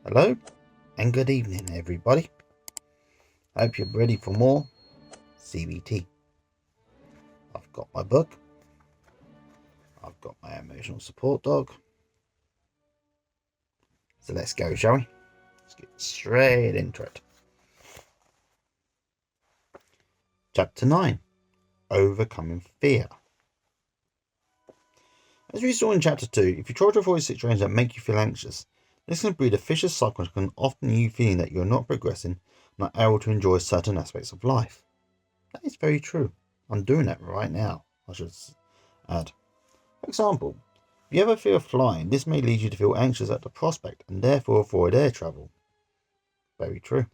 Hello and good evening, everybody. Hope you're ready for more CBT. I've got my book, I've got my emotional support dog. So let's go, shall we? Let's get straight into it. Chapter 9, Overcoming Fear. As we saw in Chapter 2, if you try to avoid situations that make you feel anxious, this can breed a vicious cycle and can often leave you feeling that you're not progressing, not able to enjoy certain aspects of life. That is very true. I'm doing that right now, I should add. For example, if you ever fear of flying, this may lead you to feel anxious at the prospect and therefore avoid air travel. Very true.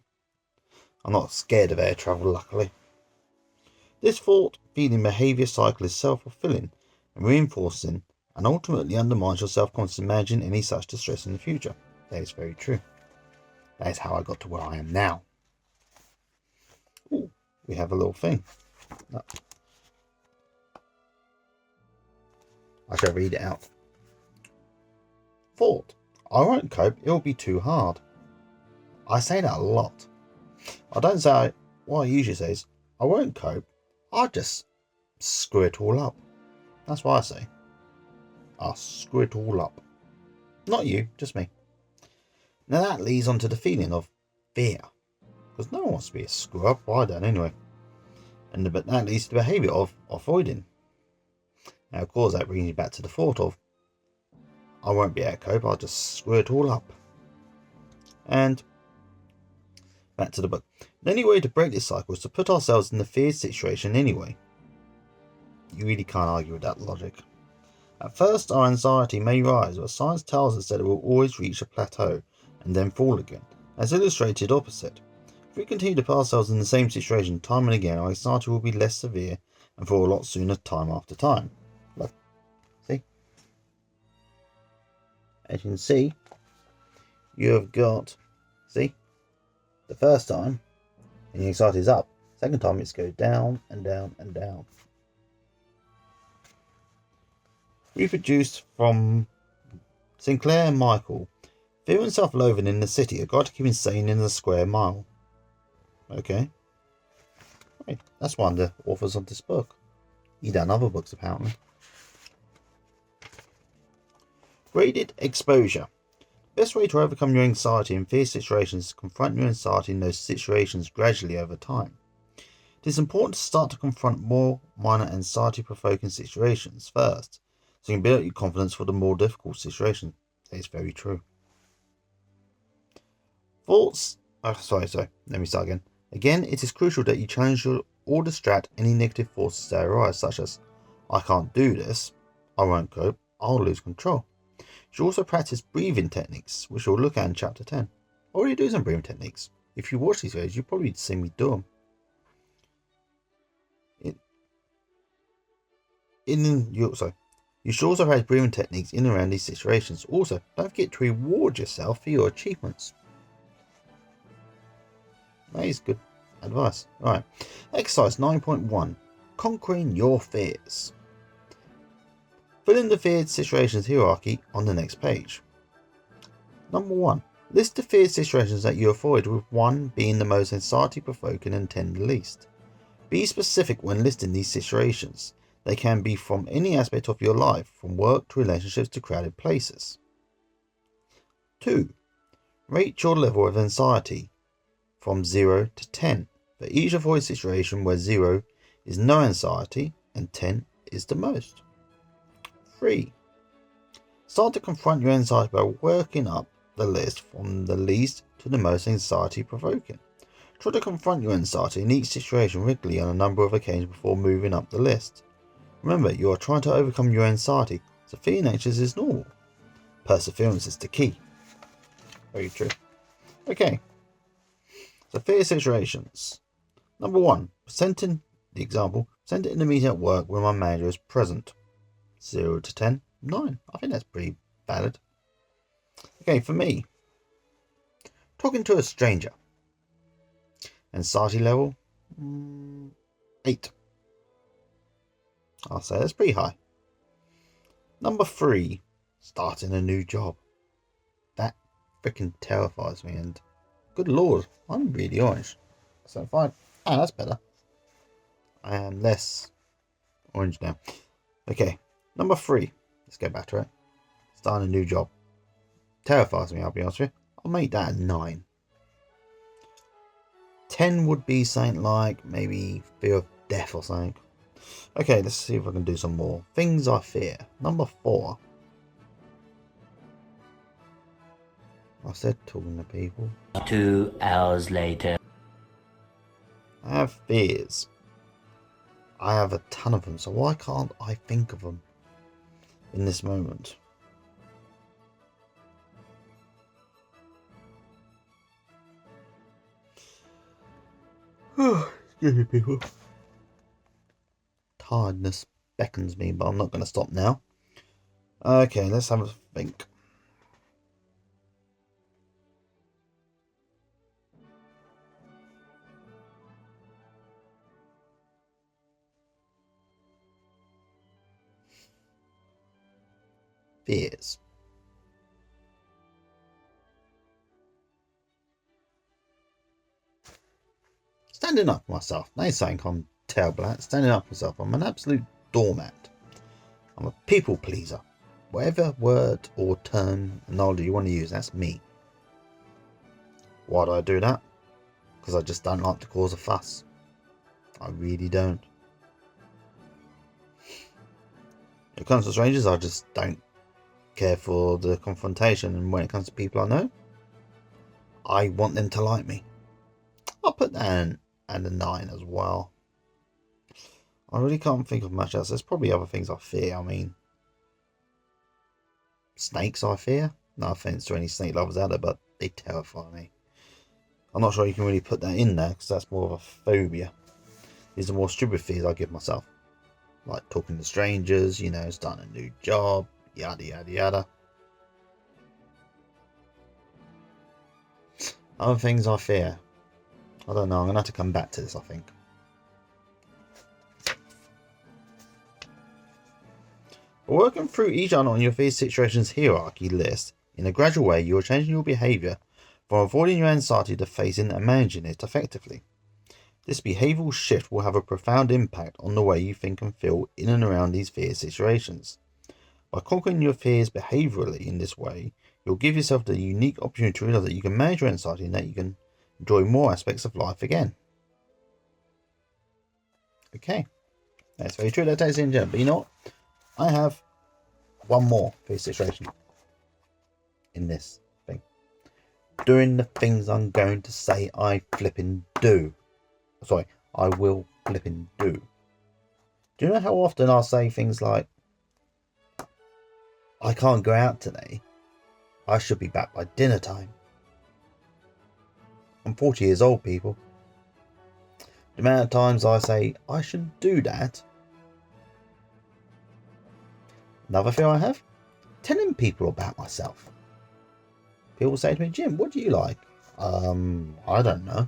I'm not scared of air travel, luckily. This thought-feeling behaviour cycle is self-fulfilling and reinforcing and ultimately undermines your self-confidence in managing any such distress in the future. That is very true. That is how I got to where I am now. Ooh, we have a little thing. Oh. I shall read it out. Thought. I won't cope, it'll be too hard. I say that a lot. I don't say what I usually say is, I won't cope, I'll just screw it all up. That's what I say. I'll screw it all up. Not you, just me. Now that leads on to the feeling of fear. Because no one wants to be a screw up, well, I don't anyway. But that leads to the behaviour of avoiding. Now of course that brings you back to the thought of, I won't be able to cope, I'll just screw it all up. And back to the book. The only way to break this cycle is to put ourselves in the feared situation anyway. You really can't argue with that logic. At first, our anxiety may rise, but science tells us that it will always reach a plateau and then fall again, as illustrated opposite. If we continue to put ourselves in the same situation time and again, our anxiety will be less severe and for a lot sooner time after time. Look, see? As you can see, you have got, see? The first time, and the anxiety is up. Second time, it's go down and down and down. Reproduced from Sinclair and Michael. Fear and self-loathing in the city, a guide to keeping sane in the square mile. Okay. Right. That's one of the authors of this book. He done other books apparently. Graded exposure. Best way to overcome your anxiety in fear situations is to confront your anxiety in those situations gradually over time. It is important to start to confront more minor anxiety-provoking situations first, so you can build up your confidence for the more difficult situation. That is very true. Thoughts. Let me start again. Again, it is crucial that you challenge or distract any negative forces that arise, such as, I can't do this, I won't cope, I'll lose control. You should also practice breathing techniques, which we'll look at in chapter 10. I already do some breathing techniques. If you watch these videos, you'll probably see me do them. You should also practice breathing techniques in and around these situations. Also, don't forget to reward yourself for your achievements. That is good advice. Alright. Exercise 9.1. Conquering your fears. Fill in the feared situations hierarchy on the next page. Number 1. List the feared situations that you avoid, with 1 being the most anxiety-provoking and 10 the least. Be specific when listing these situations. They can be from any aspect of your life, from work to relationships to crowded places. 2. Rate your level of anxiety from 0 to 10 for each avoid situation, where 0 is no anxiety and 10 is the most. 3. Start to confront your anxiety by working up the list from the least to the most anxiety provoking. Try to confront your anxiety in each situation regularly on a number of occasions before moving up the list. Remember, you are trying to overcome your anxiety, so feeling anxious is normal. Perseverance is the key. Very true. Okay. So fear situations. Number 1. Presenting the example. Present it in a meeting at work where my manager is present. 0 to 10. 9. I think that's pretty valid. Okay, for me. Talking to a stranger. Anxiety level. 8. I'll say that's pretty high. Number 3. Starting a new job. That freaking terrifies me, and good lord, I'm really orange. So fine. Ah, that's better. I am less orange now. Okay, number 3. Let's go back to it. Starting a new job. Terrifies me, I'll be honest with you. I'll make that a 9. 10 would be something like maybe fear of death or something. Okay, let's see if I can do some more. Things I fear. Number 4. I said talking to people. 2 hours later. I have fears. I have a ton of them, so why can't I think of them in this moment? Excuse me, people. Tiredness beckons me, but I'm not going to stop now. Okay, let's have a think. Fears. Standing up for myself. That ain't saying I'm terrible at. Standing up for myself. I'm an absolute doormat. I'm a people pleaser. Whatever word or term analogy you want to use, that's me. Why do I do that? Because I just don't like to cause a fuss. I really don't. When it comes to strangers, I just don't care for the confrontation, and when it comes to people I know, I want them to like me. I'll put that in and a 9 as well. I really can't think of much else. There's probably other things I fear. I mean, snakes I fear. No offense to any snake lovers out there, but they terrify me. I'm not sure you can really put that in there because that's more of a phobia. These are more stupid fears I give myself. Like talking to strangers, you know, starting a new job, yada yada yada. Other things I fear. I don't know, I'm going to have to come back to this, I think. But working through each one on your fear situations hierarchy list, in a gradual way, you are changing your behaviour from avoiding your anxiety to facing and managing it effectively. This behavioural shift will have a profound impact on the way you think and feel in and around these fear situations. By conquering your fears behaviourally in this way, you'll give yourself the unique opportunity to realise that you can manage your anxiety and that you can enjoy more aspects of life again. Okay, that's very true. That takes in general. But you know what? I have one more fear situation in this thing. Doing the things I'm going to say I flipping do. Sorry, I will flipping do. Do you know how often I'll say things like, I can't go out today. I should be back by dinner time. I'm 40 years old, people. The amount of times I say, I should do that. Another fear I have, telling people about myself. People say to me, Jim, what do you like? I don't know.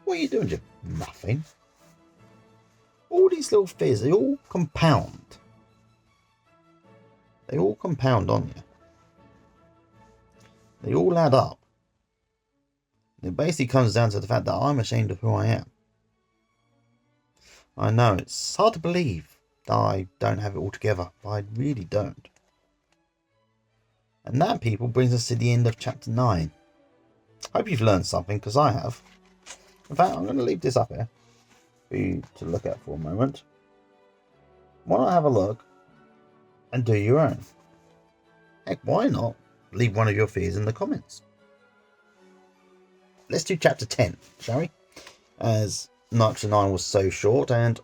What are you doing, Jim? Nothing. All these little fears, they all compound. They all compound on you. They all add up. It basically comes down to the fact that I'm ashamed of who I am. I know, it's hard to believe that I don't have it all together, but I really don't. And that, people, brings us to the end of chapter 9. Hope you've learned something, because I have. In fact, I'm going to leave this up here for you to look at for a moment. Why not have a look and do your own? Heck, why not leave one of your fears in the comments? Let's do chapter 10, shall we? As chapter 9 was so short, and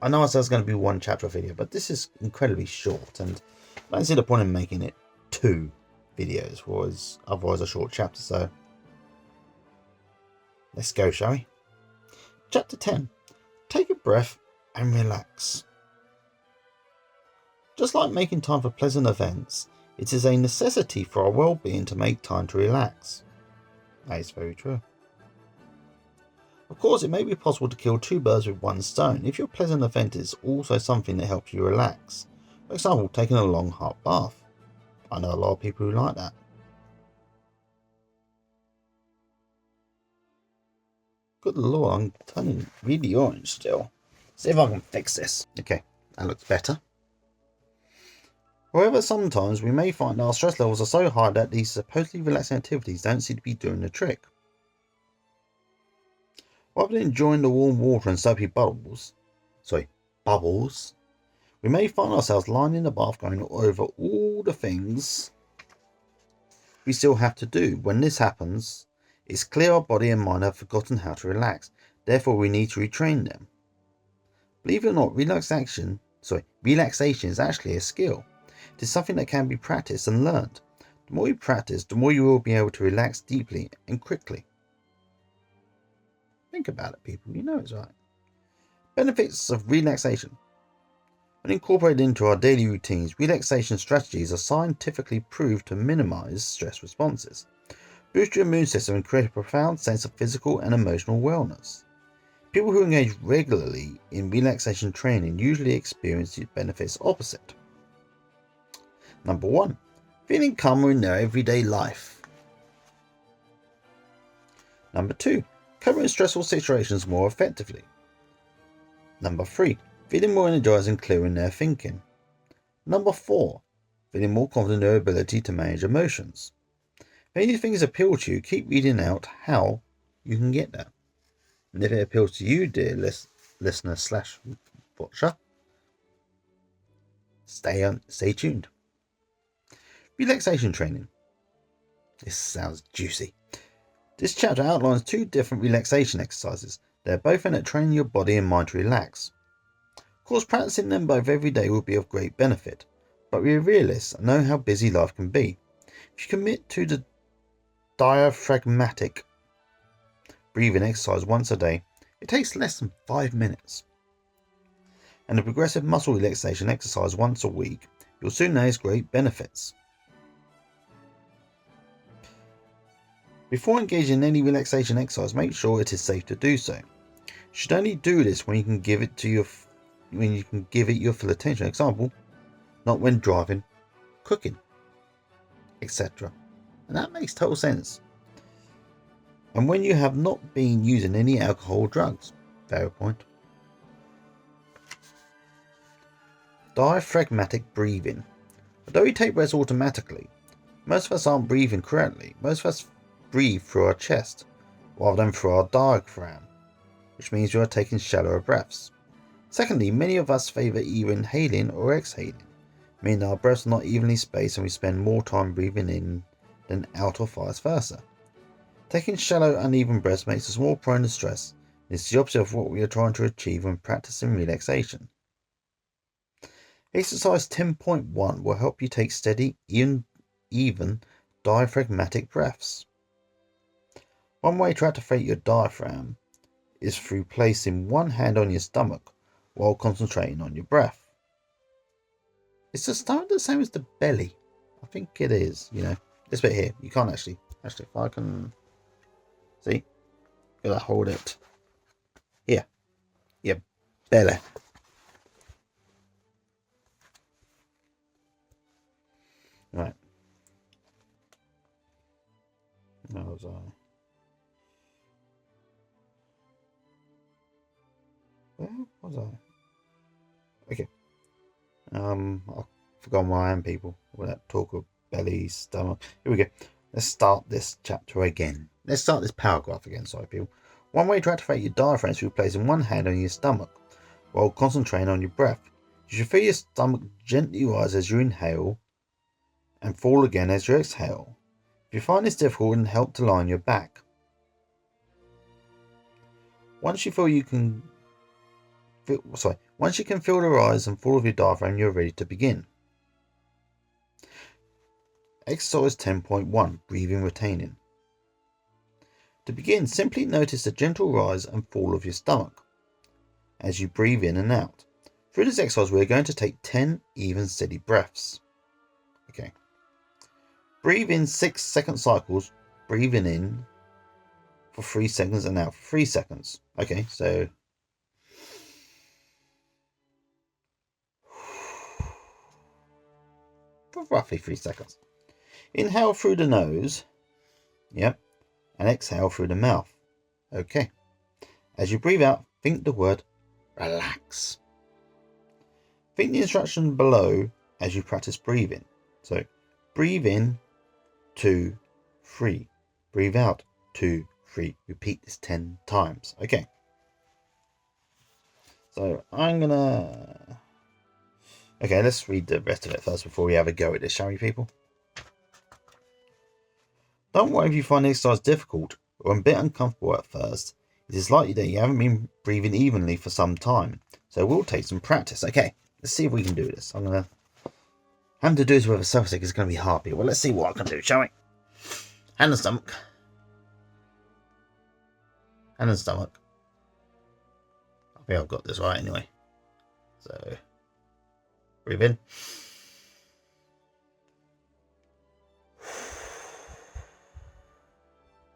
I know I said it's going to be one chapter video, but this is incredibly short, and I don't see the point in making it 2 videos, was otherwise a short chapter, so let's go, shall we? Chapter 10. Take a breath and relax. Just like making time for pleasant events, it is a necessity for our well-being to make time to relax. That is very true. Of course, it may be possible to kill 2 birds with one stone if your pleasant event is also something that helps you relax. For example, taking a long hot bath. I know a lot of people who like that. Good lord, I'm turning really orange still. See if I can fix this. Okay, that looks better. However, sometimes we may find our stress levels are so high that these supposedly relaxing activities don't seem to be doing the trick. Rather than enjoying the warm water and soapy bubbles, we may find ourselves lying in the bath going over all the things we still have to do. When this happens, it's clear our body and mind have forgotten how to relax. Therefore, we need to retrain them. Believe it or not, relaxation is actually a skill. It is something that can be practiced and learned. The more you practice, the more you will be able to relax deeply and quickly. Think about it, people. You know it's right. Benefits of relaxation. When incorporated into our daily routines, relaxation strategies are scientifically proved to minimize stress responses, boost your immune system, and create a profound sense of physical and emotional wellness. People who engage regularly in relaxation training usually experience the benefits opposite. Number 1. Feeling calmer in their everyday life. Number 2. Coping with stressful situations more effectively. Number 3. Feeling more energized and clear in their thinking. Number 4. Feeling more confident in their ability to manage emotions. If any of these things appeal to you, keep reading out how you can get there. And if it appeals to you, dear listener/watcher, stay tuned. Relaxation training. This sounds juicy. This chapter outlines 2 different relaxation exercises. They're both aimed at training your body and mind to relax. Of course, practicing them both every day will be of great benefit, but we're realists and know how busy life can be. If you commit to the diaphragmatic breathing exercise once a day, it takes less than 5 minutes. And the progressive muscle relaxation exercise once a week, you'll soon notice great benefits. Before engaging in any relaxation exercise, make sure it is safe to do so. You should only do this when you can give it your full attention. Example, not when driving, cooking, etc. And that makes total sense. And when you have not been using any alcohol or drugs. Fair point. Diaphragmatic breathing. Although we take breaths automatically, most of us aren't breathing correctly. Most of us breathe through our chest rather than through our diaphragm, which means we are taking shallower breaths. Secondly, many of us favour either inhaling or exhaling, meaning our breaths are not evenly spaced and we spend more time breathing in than out or vice versa. Taking shallow, uneven breaths makes us more prone to stress, and it's the opposite of what we are trying to achieve when practicing relaxation. Exercise 10.1 will help you take steady, even diaphragmatic breaths. One way to activate your diaphragm is through placing one hand on your stomach while concentrating on your breath. Is the stomach the same as the belly? I think it is, This bit here, you can't actually, if I can, see, gotta hold it. Here, your belly. Right. Where was I? Where was I? Okay. I forgot where I am, people. All that talk of belly, stomach. Here we go. Let's start this chapter again. Let's start this paragraph again, sorry, people. One way to activate your diaphragm is through placing one hand on your stomach while concentrating on your breath. You should feel your stomach gently rise as you inhale and fall again as you exhale. If you find this difficult, then help to lie on your back. Once you can feel the rise and fall of your diaphragm, you're ready to begin. Exercise 10.1, breathing retaining. To begin, simply notice the gentle rise and fall of your stomach as you breathe in and out. Through this exercise, we're going to take 10 even steady breaths. Okay. Breathe in 6-second cycles, breathing in for 3 seconds and out for 3 seconds. Okay, so for roughly 3 seconds. Inhale through the nose, and exhale through the mouth. Okay, As you breathe out, think the word relax. Think the instruction below as you practice breathing. So, breathe in, 2, 3. Breathe out, 2, 3. Repeat this 10 times. Okay. So, Okay, let's read the rest of it first before we have a go at this, shall we, people? Don't worry if you find the exercise difficult or a bit uncomfortable at first. It is likely that you haven't been breathing evenly for some time, so it will take some practice. Okay, let's see if we can do this. Having to do this with a self-stick is going to be hard, people. Well, let's see what I can do, shall we? Hand and stomach. Hand and stomach. I think I've got this right anyway. So, breathe in.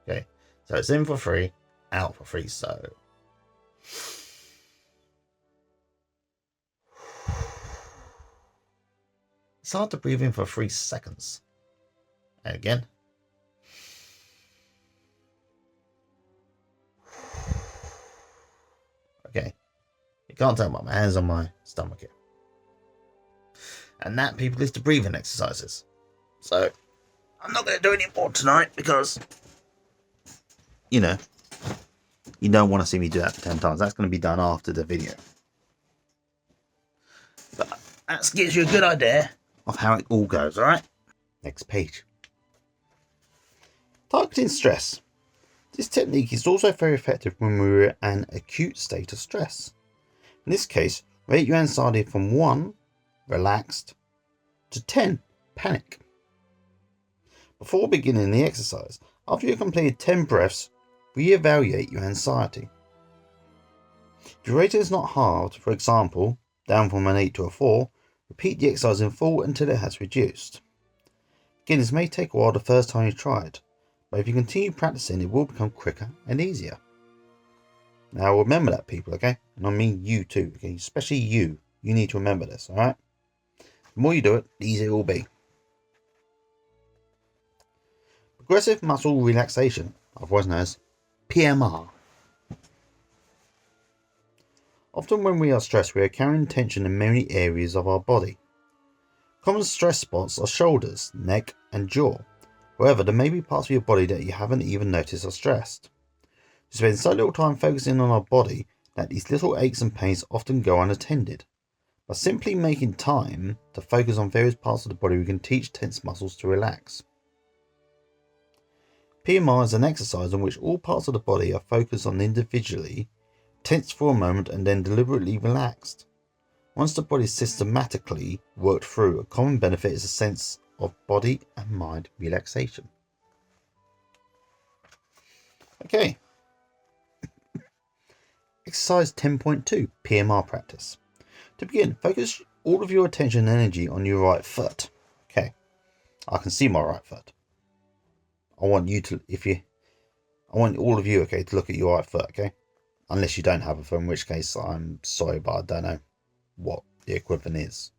Okay, so it's in for 3, out for 3, so. It's hard to breathe in for 3 seconds. And again. Okay, you can't tell, but my hands on my stomach here. And that, people, is the breathing exercises. So, I'm not going to do any more tonight because, you don't want to see me do that for 10 times. That's going to be done after the video. But that gives you a good idea of how it all goes, alright? Next page. Targeting stress. This technique is also very effective when we're in an acute state of stress. In this case, rate your anxiety from 1, relaxed, to 10, panic. Before beginning the exercise, after you've completed 10 breaths, re-evaluate your anxiety. If your rating is not hard, for example, down from an 8 to a 4, repeat the exercise in full until it has reduced. Again, this may take a while the first time you try it, but if you continue practicing, it will become quicker and easier. Now remember that, people, okay? And I mean you too, okay? Especially you. You need to remember this, alright? The more you do it, the easier it will be. Progressive muscle relaxation, otherwise known as PMR. Often when we are stressed, we are carrying tension in many areas of our body. Common stress spots are shoulders, neck, and jaw. However, there may be parts of your body that you haven't even noticed are stressed. We spend so little time focusing on our body that these little aches and pains often go unattended. By simply making time to focus on various parts of the body, we can teach tense muscles to relax. PMR is an exercise in which all parts of the body are focused on individually, tensed for a moment, and then deliberately relaxed. Once the body is systematically worked through, a common benefit is a sense of body and mind relaxation. Okay. Exercise 10.2, PMR practice. To begin, focus all of your attention and energy on your right foot. Okay. I can see my right foot. I want all of you, okay, to look at your right foot, okay? Unless you don't have a foot, in which case I'm sorry, but I don't know what the equivalent is.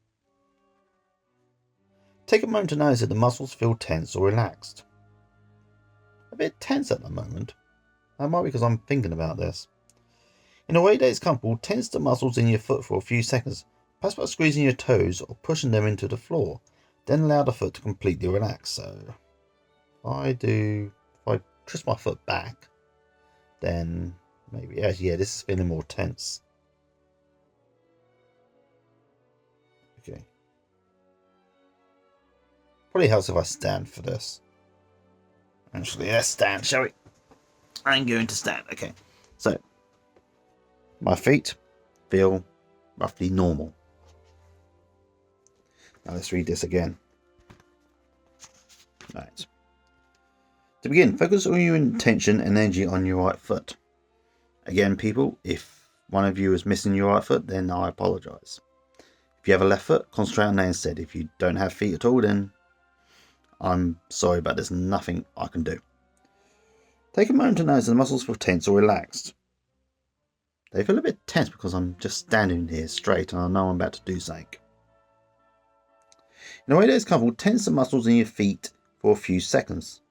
Take a moment to notice that the muscles feel tense or relaxed. A bit tense at the moment. That might be because I'm thinking about this. In a way that is comfortable, tense the muscles in your foot for a few seconds, perhaps by squeezing your toes or pushing them into the floor. Then allow the foot to completely relax. So, if I twist my foot back, then maybe, yeah, this is feeling more tense. Okay. Probably helps if I stand for this. Actually, let's stand, shall we? I'm going to stand. Okay. So, my feet feel roughly normal. Now let's read this again. Right. To begin, focus all your intention and energy on your right foot. Again, people, if one of you is missing your right foot, then I apologise. If you have a left foot, concentrate on that instead. If you don't have feet at all, then I'm sorry, but there's nothing I can do. Take a moment to notice the muscles feel tense or relaxed. They feel a bit tense because I'm just standing here straight and I know I'm about to do something. In a way that is comfortable, tense the muscles in your feet for a few seconds.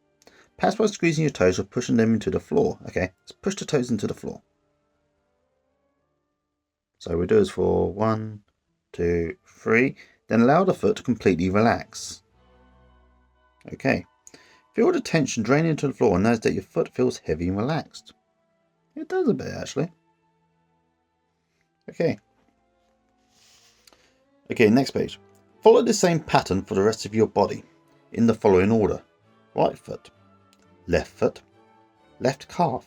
Perhaps by squeezing your toes or pushing them into the floor. Okay, let's push the toes into the floor. So we'll do this for 1, 2, 3. Then allow the foot to completely relax. Okay. Feel the tension drain into the floor and notice that your foot feels heavy and relaxed. It does a bit actually. Okay. Okay, next page. Follow the same pattern for the rest of your body in the following order. Right foot, left calf,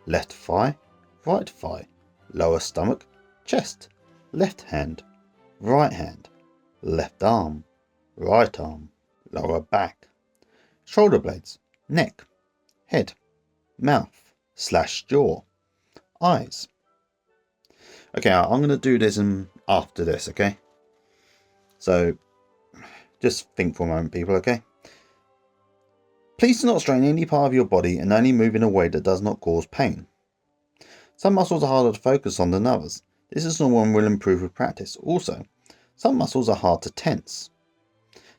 left thigh, right thigh, lower stomach, chest, left hand, left arm, right arm, lower back, shoulder blades, neck, head, mouth, / jaw, eyes. Okay, I'm going to do this after this, okay? So, just think for a moment, people, okay? Please do not strain any part of your body and only move in a way that does not cause pain. Some muscles are harder to focus on than others. This is normal and will improve with practice. Also, some muscles are hard to tense.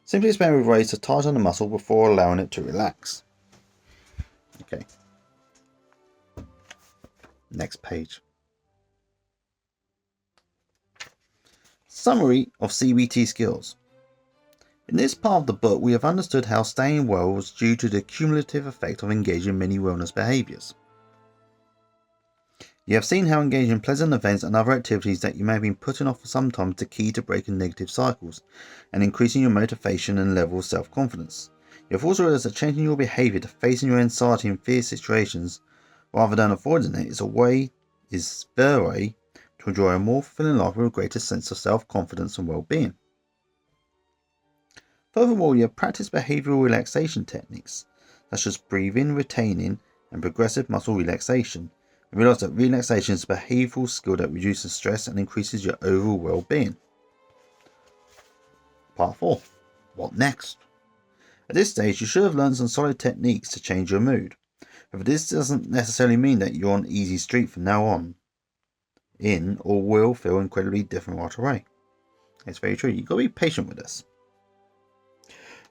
Simply experiment with ways to tighten the muscle before allowing it to relax. Okay. Next page. Summary of CBT skills. In this part of the book, we have understood how staying well was due to the cumulative effect of engaging in many wellness behaviours. You have seen how engaging in pleasant events and other activities that you may have been putting off for some time is the key to breaking negative cycles and increasing your motivation and level of self-confidence. You have also realised that changing your behaviour to facing your anxiety and fear situations rather than avoiding it is the way to enjoy a more fulfilling life with a greater sense of self-confidence and well-being. Furthermore, you have practiced behavioural relaxation techniques such as breathing, retaining and progressive muscle relaxation, and realise that relaxation is a behavioural skill that reduces stress and increases your overall well-being. Part 4. What next? At this stage, you should have learned some solid techniques to change your mood. However, this doesn't necessarily mean that you're on easy street from now on or will feel incredibly different right away. It's very true. You've got to be patient with this.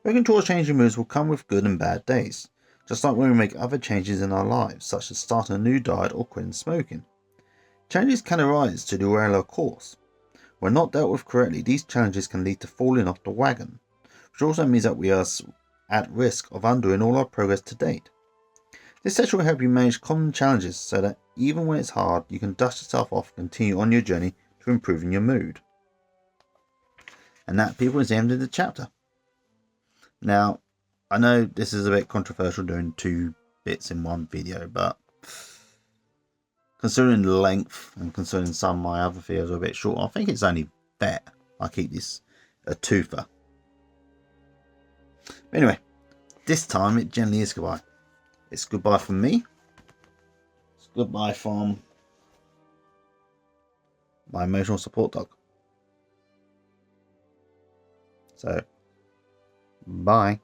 Working towards changing moods will come with good and bad days, just like when we make other changes in our lives, such as starting a new diet or quitting smoking. Changes can arise to derail our course. When not dealt with correctly, these challenges can lead to falling off the wagon, which also means that we are at risk of undoing all our progress to date. This section will help you manage common challenges so that even when it's hard, you can dust yourself off and continue on your journey to improving your mood. And that, people, is the end of the chapter. Now, I know this is a bit controversial doing 2 bits in one video, but considering the length and considering some of my other videos are a bit short, I think it's only fair I keep this a twofer. Anyway, this time it generally is goodbye. It's goodbye from me. It's goodbye from my emotional support dog. So, bye.